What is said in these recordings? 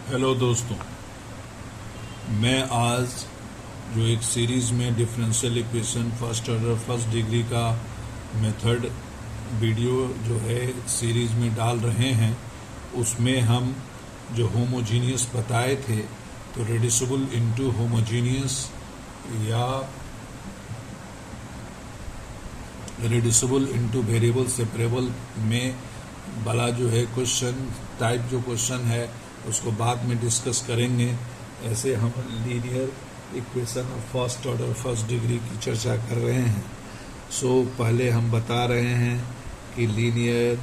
Hello दोस्तों, मैं आज जो एक सीरीज़ में differential equation first order first degree का मेथड वीडियो जो है सीरीज़ में डाल रहे हैं, उसमें हम जो होमोजीनियस बताए थे तो रेड्यूसिबल इनटू होमोजीनियस या रेड्यूसिबल इनटू वेरिएबल सेपरेबल में वाला जो है क्वेश्चन टाइप जो क्वेश्चन है उसको बाद में डिस्कस करेंगे। ऐसे हम linear equation of first order first degree की चर्चा कर रहे हैं। पहले हम बता रहे हैं कि linear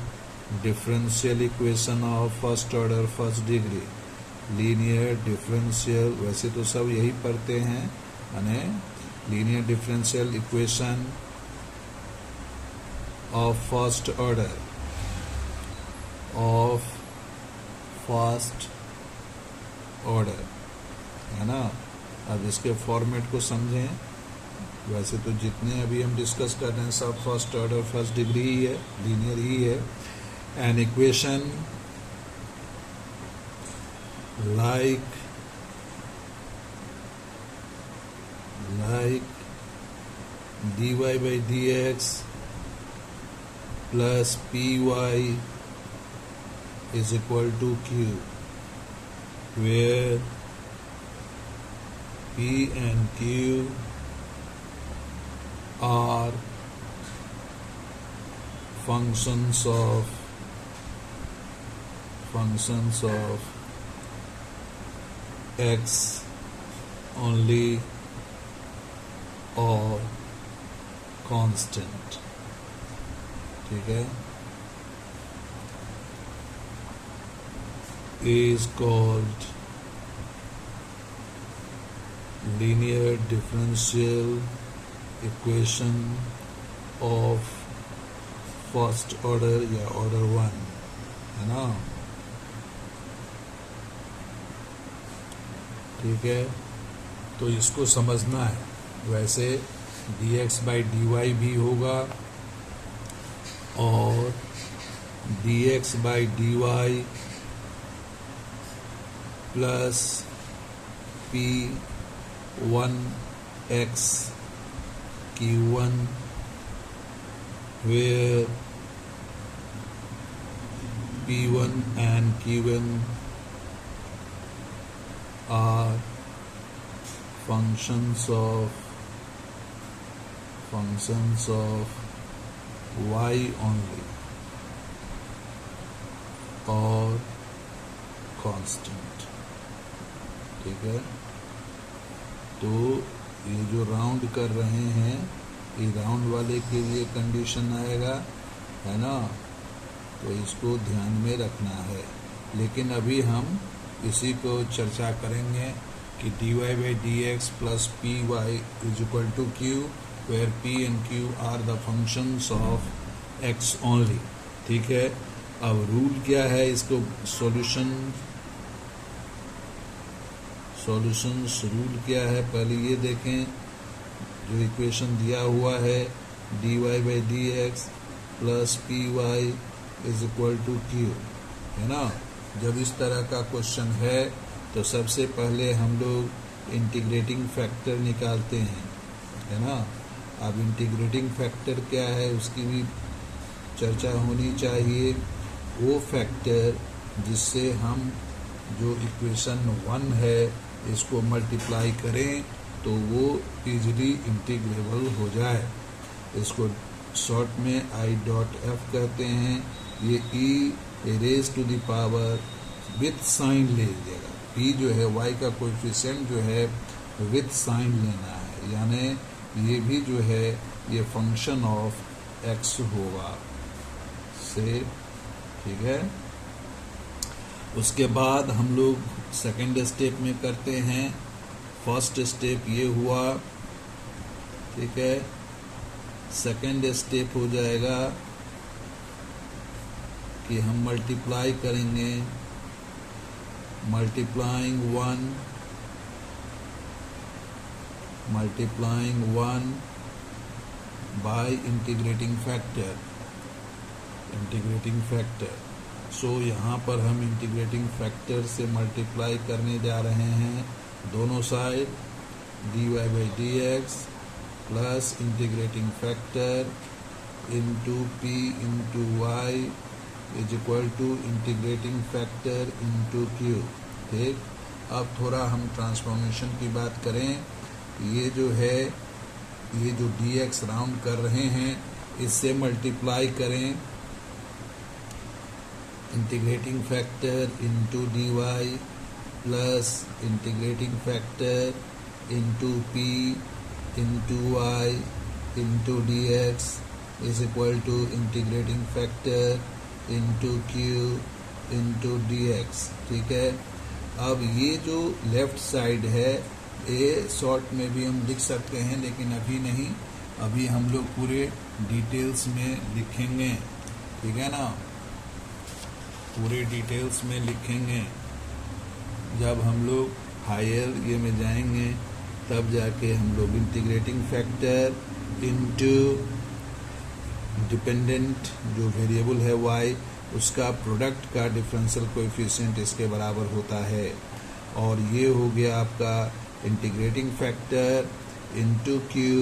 differential equation of first order first degree, linear differential, वैसे तो सब यही पढ़ते हैं, यानी linear differential equation of first order of first order, है ना। अब इसके फॉर्मेट को समझें। वैसे तो जितने अभी हम डिस्कस कर रहे हैं सब फर्स्ट ऑर्डर फर्स्ट डिग्री ही है, लीनियर ही है। An equation like dy by dx plus py is equal to q, where p and q are functions of x only or constant। ठीक है, is called linear differential equation of first order या order 1, है ना। ठीक है, तो इसको समझना है। वैसे dx by dy भी होगा और dx by dy plus p1x q1 where p1 and q1 are functions of y only or constant। ठीक है, तो ये जो राउंड कर रहे हैं ये राउंड वाले के लिए कंडीशन आएगा, है ना, तो इसको ध्यान में रखना है। लेकिन अभी हम इसी को चर्चा करेंगे कि dy by dx plus py is equal to q, where p and q are the functions of x only। ठीक है, अब रूल क्या है, इसको सॉल्यूशंस रूल क्या है पहले ये देखें। जो इक्वेशन दिया हुआ है dy by dx plus py is equal to q, है ना। जब इस तरह का क्वेश्चन है तो सबसे पहले हम लोग इंटीग्रेटिंग फैक्टर निकालते हैं, है ना। अब इंटीग्रेटिंग फैक्टर क्या है उसकी भी चर्चा होनी चाहिए। वो फैक्टर जिससे हम जो इक्वेशन 1 है इसको मल्टीप्लाई करें तो वो इजीली इंटीग्रेबल हो जाए। इसको शॉर्ट में I.F कहते हैं। ये e raise to the power with sign ले लीजिएगा। p जो है y का कोएफिशिएंट जो है विथ साइन लेना है, यानी ये भी जो है ये फंक्शन ऑफ x होगा से। ठीक है, उसके बाद हम लोग सेकेंड स्टेप में करते हैं। फर्स्ट स्टेप ये हुआ, ठीक है। सेकेंड स्टेप हो जाएगा कि हम मल्टीप्लाई करेंगे, मल्टीप्लाइंग 1 बाय इंटीग्रेटिंग फैक्टर। सो यहाँ पर हम इंटीग्रेटिंग फैक्टर से मल्टीप्लाई करने जा रहे हैं दोनों side, dy by D X plus integrating factor into P into Y is equal to integrating factor into Q. ठीक, अब थोड़ा हम ट्रांसफॉर्मेशन की बात करें। ये जो है, ये जो dx राउंड कर रहे हैं इससे मल्टीप्लाई करें integrating factor into D Y plus integrating factor into P into Y into D X is equal to integrating factor into Q into D X. ठीक है, अब ये जो लेफ्ट साइड है ये शॉर्ट में भी हम लिख सकते हैं, लेकिन अभी नहीं, अभी हम लोग पूरे डिटेल्स में लिखेंगे। ठीक है ना, पूरे डिटेल्स में लिखेंगे। जब हम लोग हायर ये में जाएंगे तब जाके हम लोग इंटीग्रेटिंग फैक्टर इनटू डिपेंडेंट जो वेरिएबल है y, उसका प्रोडक्ट का डिफरेंशियल कोएफिशिएंट इसके बराबर होता है। और ये हो गया आपका integrating factor into Q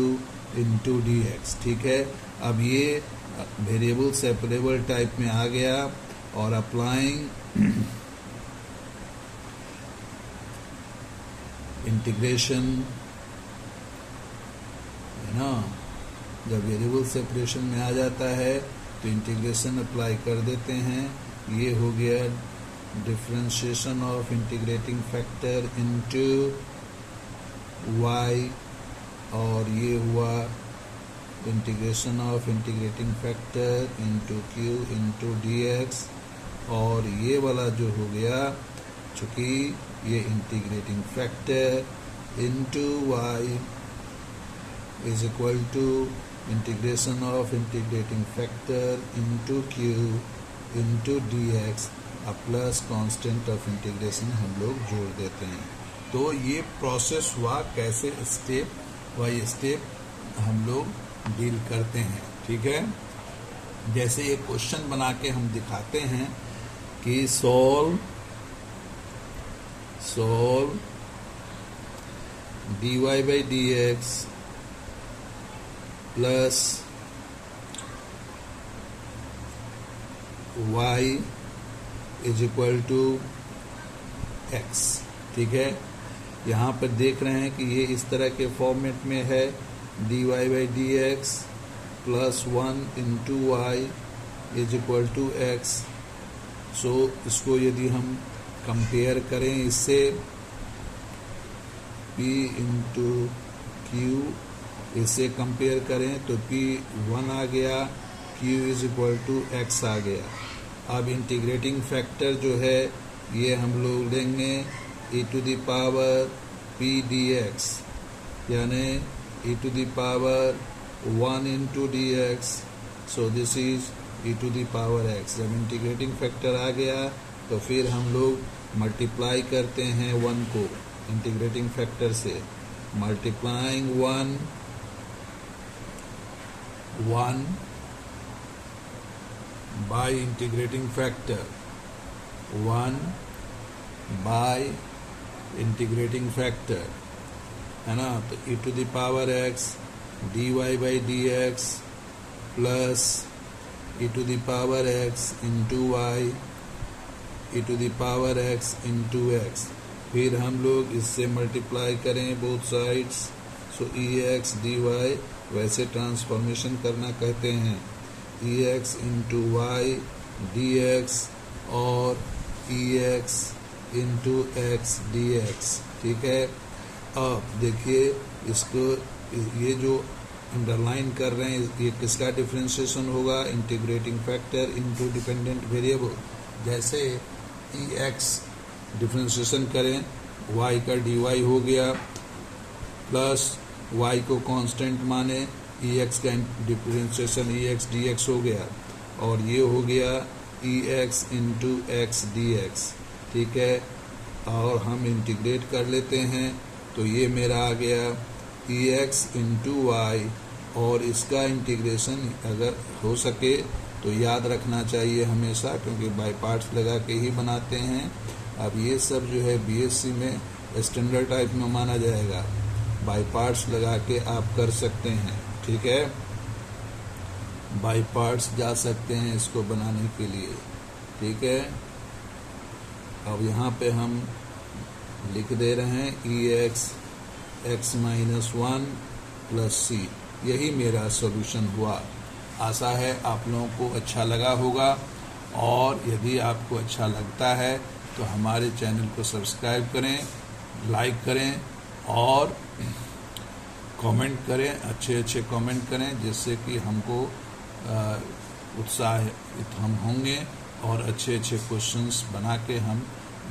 into D X. ठीक है, अब ये वेरिएबल सेपरेबल टाइप में आ गया और अप्लाइंग इंटीग्रेशन है ना, जब वेरिएबल सेपरेशन में आ जाता है तो इंटीग्रेशन अप्लाई कर देते हैं। ये हो गया differentiation of integrating factor into y, और ये हुआ integration of integrating factor into q into dx, और ये वाला जो हो गया, चूँकि ये integrating factor into y is equal to integration of integrating factor into q into dx, अब प्लस कांस्टेंट ऑफ इंटीग्रेशन हम लोग जोड़ देते हैं। तो ये प्रोसेस हुआ, कैसे स्टेप बाय स्टेप हम लोग डील करते हैं। ठीक है, जैसे एक क्वेश्चन बना के हम दिखाते हैं कि solve dy by D X plus y is equal to x। ठीक है, यहाँ पर देख रहे हैं कि ये इस तरह के फॉर्मेट में है, dy by D X plus 1 into Y is equal to X. So इसको यदि हम कंपेयर करें इससे, p इंटू क्यू इससे कंपेयर करें तो p 1 आ गया, q is equal to x आ गया। अब इंटीग्रेटिंग फैक्टर जो है ये हम लोग लेंगे e to the power p dx, यानी e to the power 1 into D X, so this is e to the power x। जब इंटीग्रेटिंग फैक्टर आ गया तो फिर हम लोग मल्टीप्लाई करते हैं 1 को इंटीग्रेटिंग फैक्टर से, multiplying 1 by integrating factor 1 by integrating factor, है ना। तो e to the power x dy by D X plus e to the power x into Y e to the power x into X. फिर हम लोग इससे multiply करें both sides, so ex dy, वैसे transformation करना कहते हैं, ex into Y D X और ex into X D X. ठीक है, अब देखिए इसको, ये जो अंडरलाइन कर रहे हैं ये किसका डिफरेंशिएशन होगा, integrating factor into dependent variable. जैसे ex डिफरेंशिएशन करें, y का dy हो गया प्लस y को कांस्टेंट माने, ex का डिफरेंशिएशन ex dx हो गया, और ये हो गया ex इंटू एक्स dx। ठीक है, और हम इंटीग्रेट कर लेते हैं तो ये मेरा आ गया ex इंटू वाई, और इसका इंटीग्रेशन अगर हो सके तो याद रखना चाहिए हमेशा, क्योंकि बाय पार्ट्स लगा के ही बनाते हैं। अब ये सब जो है बीएससी में स्टैंडर्ड टाइप में माना जाएगा, बाय पार्ट्स लगा के आप कर सकते हैं, ठीक है। बाय पार्ट्स जा सकते हैं इसको बनाने के लिए, ठीक है। अब यहाँ पे हम लिख दे रहे हैं EX x-1 प्लस C, यही मेरा सॉल्यूशन हुआ। आशा है आप लोगों को अच्छा लगा होगा, और यदि आपको अच्छा लगता है तो हमारे चैनल को सब्सक्राइब करें, लाइक करें और कमेंट करें, अच्छे अच्छे कमेंट करें, जिससे कि हमको उत्साहित हम होंगे और अच्छे अच्छे क्वेश्चंस बना के हम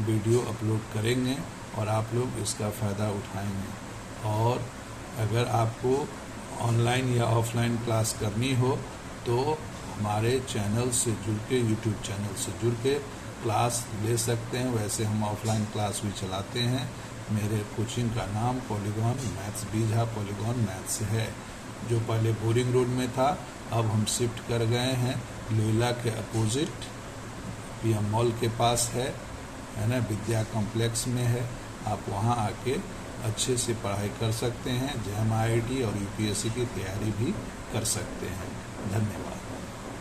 वीडियो अपलोड करेंगे और आप लोग इसका फ़ायदा उठाएंगे। और अगर आपको ऑनलाइन या ऑफलाइन क्लास करनी हो तो हमारे चैनल से जुड़ के, यूट्यूब चैनल से जुड़ के क्लास ले सकते हैं। वैसे हम ऑफलाइन क्लास भी चलाते हैं। मेरे कोचिंग का नाम पॉलीगॉन मैथ्स बीजा पॉलीगॉन मैथ्स है, जो पहले बोरिंग रोड में था, अब हम शिफ्ट कर गए हैं लोयला के अपोजिट PM मॉल के पास है ना, विद्या कॉम्प्लेक्स में है। आप वहां आके अच्छे से पढ़ाई कर सकते हैं, JEM IIT और UPSC की तैयारी भी कर सकते हैं। धन्यवाद।